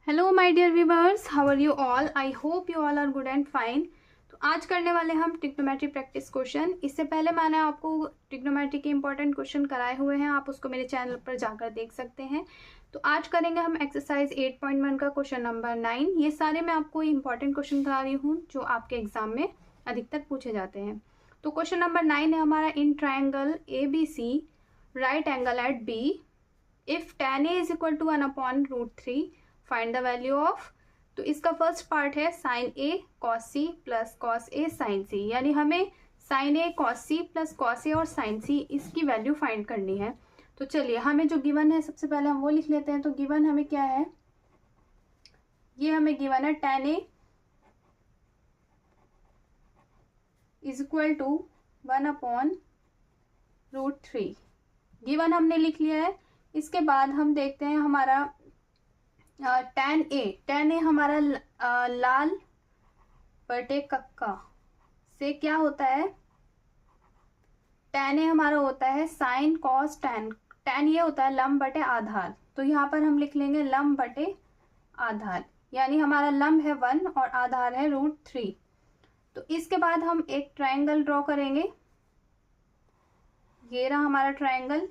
Hello my dear viewers, how are you all? I hope you all are good and fine. तो आज करने वाले हम trigonometry practice question. इससे पहले मैंने आपको ट्रिग्नोमेट्री के इंपॉर्टेंट क्वेश्चन कराए हुए हैं, आप उसको मेरे चैनल पर जाकर देख सकते हैं। तो आज करेंगे हम एक्सरसाइज 8.1 का क्वेश्चन नंबर 9। ये सारे मैं आपको इंपॉर्टेंट क्वेश्चन करा रही हूँ जो आपके एग्जाम में अधिकतर पूछे जाते हैं। तो क्वेश्चन नंबर 9 है हमारा, in triangle ABC right angle at B if tan A is equal to 1/√3 find the value of. तो इसका फर्स्ट पार्ट है sine A cos C plus cos A sin C, यानी हमें sine A cos C plus cos A और sin C इसकी value find करनी है। तो चलिए, हमें जो गिवन है सबसे पहले हम वो लिख लेते हैं। तो गिवन हमें क्या है, ये हमें गिवन है tan A is equal to 1/√3, given हमने लिख लिया है। इसके बाद हम देखते हैं हमारा tan A हमारा लाल बटे कक्का से क्या होता है, tan A हमारा होता है साइन कॉस tan ये होता है लंब बटे आधार। तो यहाँ पर हम लिख लेंगे लंब बटे आधार, यानी हमारा लंब है 1 और आधार है √3। तो इसके बाद हम एक ट्रायंगल ड्रॉ करेंगे, ये रहा हमारा ट्रायंगल।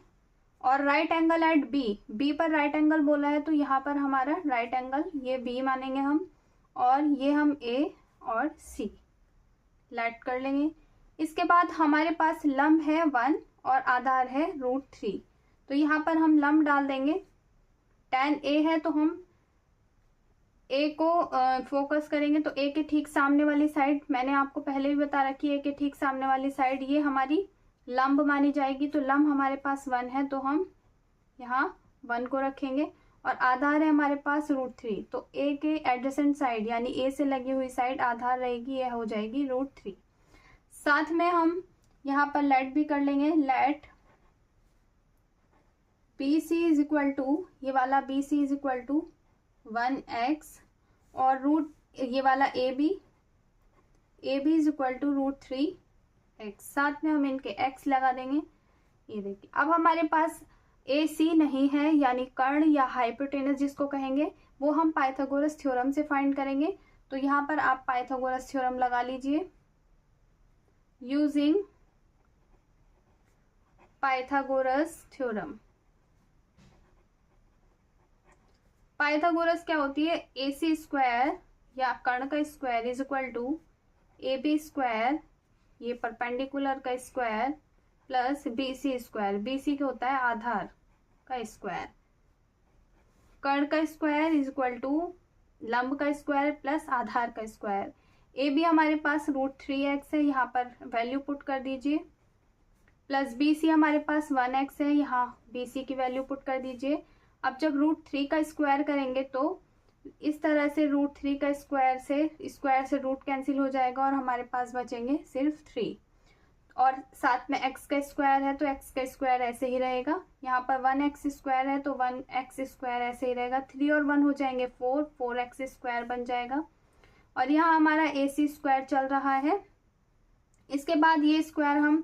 और राइट एंगल एट बी पर राइट एंगल बोला है, तो यहाँ पर हमारा राइट एंगल ये B मानेंगे हम, और ये हम A और C लेट कर लेंगे। इसके बाद हमारे पास लंब है 1 और आधार है √3। तो यहाँ पर हम लंब डाल देंगे। tan A है तो हम A को फोकस करेंगे, तो A के ठीक सामने वाली साइड, मैंने आपको पहले भी बता रखी है, A के ठीक सामने वाली साइड ये हमारी लंब मानी जाएगी। तो लंब हमारे पास 1 है, तो हम यहाँ 1 को रखेंगे, और आधार है हमारे पास √3। तो A के एडजेसेंट साइड यानी A से लगी हुई साइड आधार रहेगी, यह हो जाएगी √3। साथ में हम यहाँ पर लेट भी कर लेंगे, let BC is equal to, ये वाला BC is equal to 1x और ये वाला AB is equal to √3x। साथ में हम इनके x लगा देंगे। ये देखिए, अब हमारे पास AC नहीं है, यानी कर्ण या हाइपोटेनस जिसको कहेंगे, वो हम पाइथागोरस थ्योरम से फाइंड करेंगे। तो यहाँ पर आप पाइथागोरस थ्योरम लगा लीजिए, यूजिंग पाइथागोरस थ्योरम। पाइथागोरस क्या होती है, AC स्क्वायर या कर्ण का square is equal to AB square, ये परपेंडिकुलर का square, plus BC square, BC क्या होता है आधार का स्क्वायर। कर्ण का स्क्वायर इज इक्वल टू लंब का स्क्वायर प्लस आधार का स्क्वायर। AB हमारे पास √3x है, यहाँ पर वैल्यू पुट कर दीजिए, प्लस BC हमारे पास 1x है, यहाँ BC की वैल्यू पुट कर दीजिए। अब जब √3 का स्क्वायर करेंगे तो इस तरह से √3 का स्क्वायर से रूट कैंसिल हो जाएगा और हमारे पास बचेंगे सिर्फ 3, और साथ में x का स्क्वायर है तो x का स्क्वायर ऐसे ही रहेगा। यहाँ पर 1x स्क्वायर है तो 1x स्क्वायर ऐसे ही रहेगा। 3 और 1 हो जाएंगे 4x स्क्वायर बन जाएगा। और यहाँ हमारा AC स्क्वायर चल रहा है। इसके बाद ये स्क्वायर हम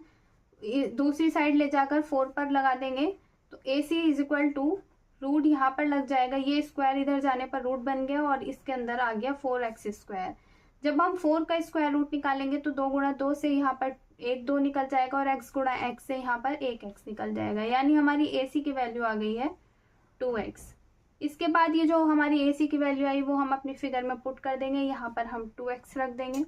दूसरी साइड ले जाकर 4 पर लगा देंगे, तो AC is equal to root यहाँ पर लग जाएगा, ये स्क्वायर इधर जाने पर रूट बन गया और इसके अंदर आ गया 4x स्क्वायर। जब हम 4 का स्क्वायर रूट निकालेंगे तो 2 गुणा 2 से यहाँ पर 1 2 निकल जाएगा, और x गुणा x से यहाँ पर 1x निकल जाएगा, यानी हमारी AC की वैल्यू आ गई है 2x। इसके बाद ये जो हमारी AC की वैल्यू आई वो हम अपनी फिगर में पुट कर देंगे, यहाँ पर हम 2x रख देंगे।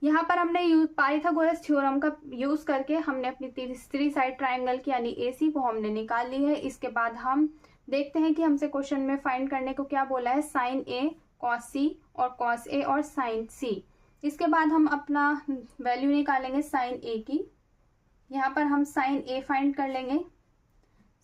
यहाँ पर हमने पाइथागोरस थ्योरम का यूज करके हमने अपनी तीसरी साइड ट्राइंगल की यानी AC को हमने निकाल ली है। इसके बाद हम देखते हैं कि हमसे क्वेश्चन में फाइंड करने को क्या बोला है, साइन A cos C और cos A और sin C। इसके बाद हम अपना वैल्यू निकालेंगे साइन A की। यहाँ पर हम साइन A फाइंड कर लेंगे।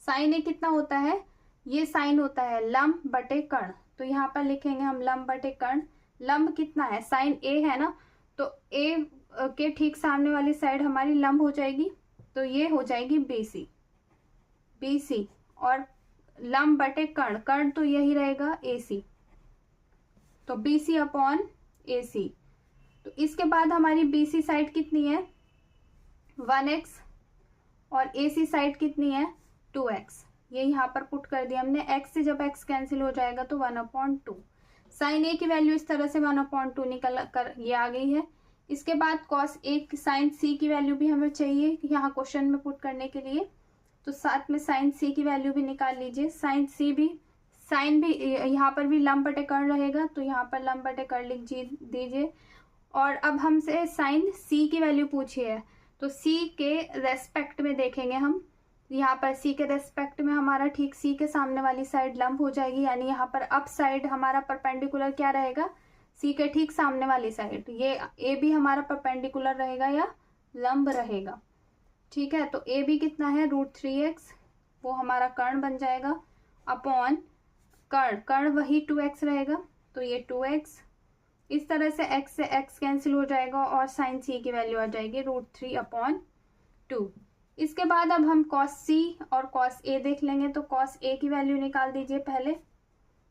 साइन A कितना होता है, ये साइन होता है लंब बटे कर्ण, तो यहाँ पर लिखेंगे हम लंब बटे कर्ण। लंब कितना है, साइन A है ना, तो A के ठीक सामने वाली साइड हमारी लंब हो जाएगी, तो ये हो जाएगी BC और लंब बटे कर्ण, कर्ण तो यही रहेगा AC, तो BC अपॉन AC। तो इसके बाद हमारी BC साइड कितनी है 1x और AC साइड कितनी है 2x। ये यहाँ पर पुट कर दिया हमने। x से जब x कैंसिल हो जाएगा तो 1/2। साइन a की वैल्यू इस तरह से 1/2 निकल कर ये आ गई है। इसके बाद कॉस a साइन c की वैल्यू भी हमें चाहिए यहाँ क्वेश्चन में पुट करने के लिए, तो साथ में साइन c की वैल्यू भी निकाल लीजिए। साइन भी यहाँ पर भी लंब बटे कर्ण रहेगा, तो यहाँ पर लंब बटे कर्ण लिख दीजिए। और अब हमसे साइन c की वैल्यू पूछी है, तो c के रेस्पेक्ट में देखेंगे हम। यहाँ पर c के रेस्पेक्ट में हमारा ठीक c के सामने वाली साइड लंब हो जाएगी, यानी यहाँ पर अप साइड हमारा परपेंडिकुलर क्या रहेगा, c के ठीक सामने वाली साइड। ये a भी हमारा परपेंडिकुलर रहेगा या लंब रहेगा। ठीक है, तो a भी कितना है √3x, वो हमारा कर्ण बन जाएगा, अपॉन कर्ण वही 2x रहेगा, तो ये 2x। इस तरह से x से x कैंसिल हो जाएगा और साइन c की वैल्यू आ जाएगी √3/2। इसके बाद अब हम cos c और cos a देख लेंगे, तो cos a की वैल्यू निकाल दीजिए पहले।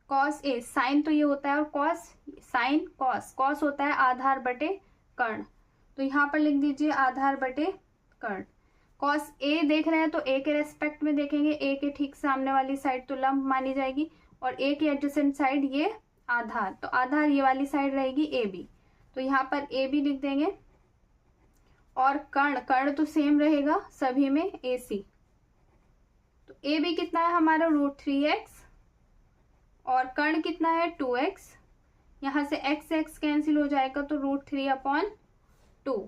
cos a साइन तो ये होता है, और साइन cos होता है आधार बटे कर्ण, तो यहाँ पर लिख दीजिए आधार बटे कर्ण। cos a देख रहे हैं तो a के रेस्पेक्ट में देखेंगे, a के ठीक सामने वाली साइड तो लंब मानी जाएगी, और a की एडजेसेंट साइड ये आधार, तो आधार ये वाली साइड रहेगी AB, तो यहाँ पर AB लिख देंगे। और कर्ण तो सेम रहेगा सभी में AC, तो AB कितना है हमारा √3x, और कर्ण कितना है 2x। यहाँ से x कैंसिल हो जाएगा तो √3/2।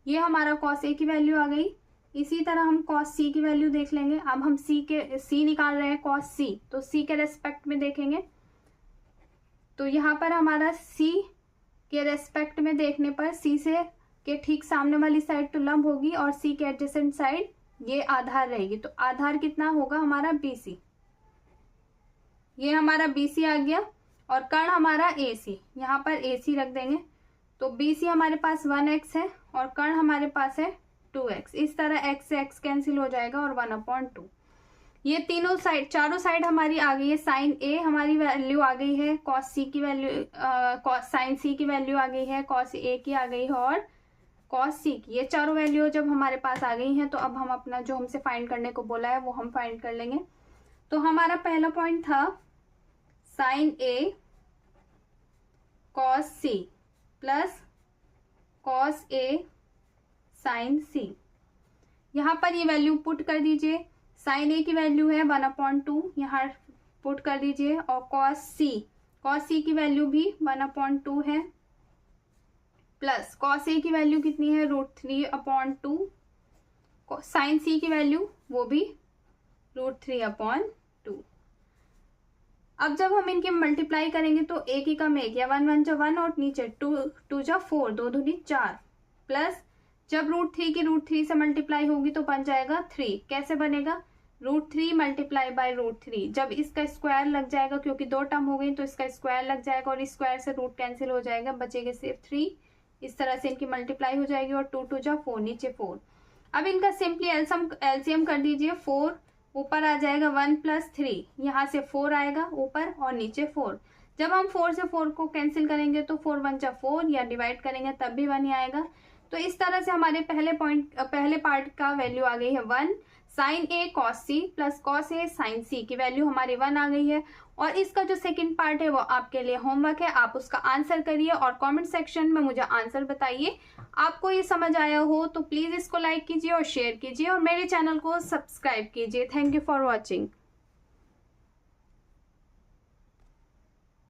ये हमारा cos a की वैल्यू आ गई। इसी तरह हम cos c की वैल्यू देख लेंगे। अब हम c निकाल रहे हैं cos c, तो c के रेस्पेक्ट में देखेंगे, तो यहाँ पर हमारा c के रेस्पेक्ट में देखने पर c से के ठीक सामने वाली साइड तो लंब होगी, और c के एडजेसेंट साइड ये आधार रहेगी, तो आधार कितना होगा हमारा BC। ये हमारा BC आ गया, और कर्ण हमारा AC, यहाँ पर AC रख देंगे, तो BC हमारे पास 1x है और कर्ण हमारे पास है 2x। इस तरह x से x कैंसिल हो जाएगा और 1/2। ये चारों साइड हमारी आ गई है। साइन a हमारी वैल्यू आ गई है, cos c की वैल्यू साइन c की वैल्यू आ गई है, cos a की आ गई है, और cos c की। ये चारों वैल्यू जब हमारे पास आ गई हैं, तो अब हम अपना जो हमसे फाइंड करने को बोला है वो हम फाइंड कर लेंगे। तो हमारा पहला पॉइंट था sine a cos c plus cos a sine c। यहाँ पर ये वैल्यू पुट कर दीजिए। साइन a की वैल्यू है 1/2, यहाँ पुट कर दीजिए, और cos c की वैल्यू भी 1/2 है, प्लस cos a की वैल्यू कितनी है √3/2, साइन c की वैल्यू वो भी √3/2। अब जब हम इनके मल्टीप्लाई करेंगे तो एक ही कम एक, या 1 1 जा 1 और नीचे 2 जा 4, 2 दूनी 4, प्लस जब √3 की √3 से मल्टीप्लाई होगी तो बन जाएगा 3। कैसे बनेगा, √3 मल्टीप्लाई बाय √3, जब इसका स्क्वायर लग जाएगा, क्योंकि 2 टर्म हो गई तो इसका स्क्वायर लग जाएगा, और इस स्क्वायर से रूट कैंसिल हो जाएगा, बचेगा सिर्फ 3। इस तरह से इनकी मल्टीप्लाई हो जाएगी, और 2 2 जा 4, नीचे 4। अब इनका सिंपली एलसीएम कर दीजिए। 4 ऊपर आ जाएगा 1 + 3, यहाँ से 4 आएगा ऊपर और नीचे 4। जब हम 4 से 4 को कैंसिल करेंगे तो 4 1 जा 4, या डिवाइड करेंगे तब भी 1 ही आएगा। तो इस तरह से हमारे पहले पार्ट का वैल्यू आ गई है 1। Sine a cos c plus cos a sine c की वैल्यू हमारी 1 आ गई है। और इसका जो सेकंड पार्ट है वो आपके लिए होमवर्क है, आप उसका आंसर करिए और कमेंट सेक्शन में मुझे आंसर बताइए। आपको ये समझ आया हो तो प्लीज इसको लाइक कीजिए और शेयर कीजिए, और मेरे चैनल को सब्सक्राइब कीजिए। Thank you for watching.